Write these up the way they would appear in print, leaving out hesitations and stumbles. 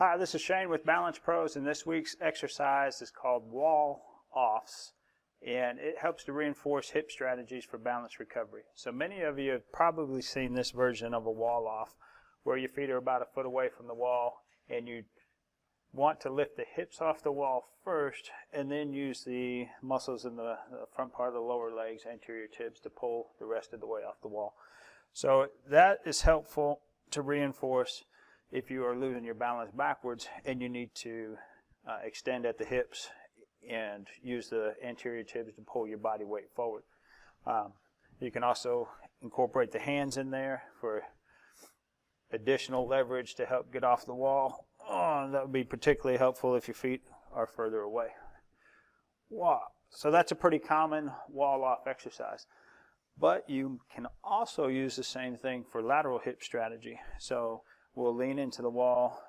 Hi, this is Shane with Balance Pros, and this week's exercise is called wall offs, and it helps to reinforce hip strategies for balance recovery. So many of you have probably seen this version of a wall off where your feet are about a foot away from the wall and you want to lift the hips off the wall first and then use the muscles in the front part of the lower legs, anterior tibs, to pull the rest of the way off the wall. So that is helpful to reinforce if you are losing your balance backwards and you need to extend at the hips and use the anterior tibs to pull your body weight forward. You can also incorporate the hands in there for additional leverage to help get off the wall. That would be particularly helpful if your feet are further away. Wow. So that's a pretty common wall off exercise. But you can also use the same thing for lateral hip strategy. So we'll lean into the wall.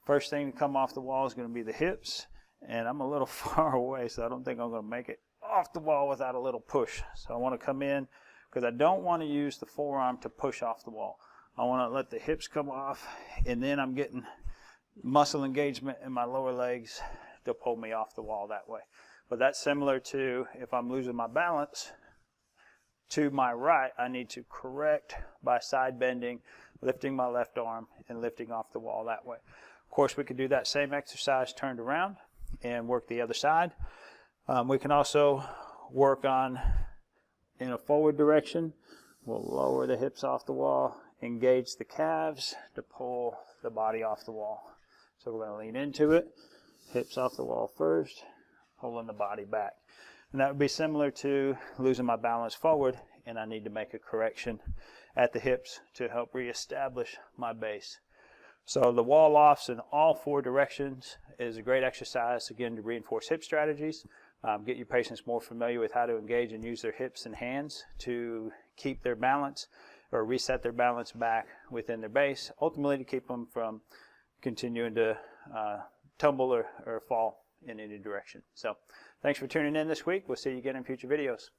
First thing to come off the wall is going to be the hips, and I'm a little far away, so I don't think I'm going to make it off the wall without a little push. So I want to come in because I don't want to use the forearm to push off the wall. I want to let the hips come off, and then I'm getting muscle engagement in my lower legs to pull me off the wall that way. But that's similar to if I'm losing my balance to my right, I need to correct by side bending, lifting my left arm and lifting off the wall that way. Of course, we could do that same exercise turned around and work the other side. We can also work on in a forward direction. We'll lower the hips off the wall, engage the calves to pull the body off the wall. So we're going to lean into it, hips off the wall first, pulling the body back. And that would be similar to losing my balance forward, and I need to make a correction at the hips to help reestablish my base. So the wall offs in all four directions is a great exercise, again, to reinforce hip strategies, get your patients more familiar with how to engage and use their hips and hands to keep their balance or reset their balance back within their base, ultimately to keep them from continuing to tumble or fall in any direction. So thanks for tuning in this week. We'll see you again in future videos.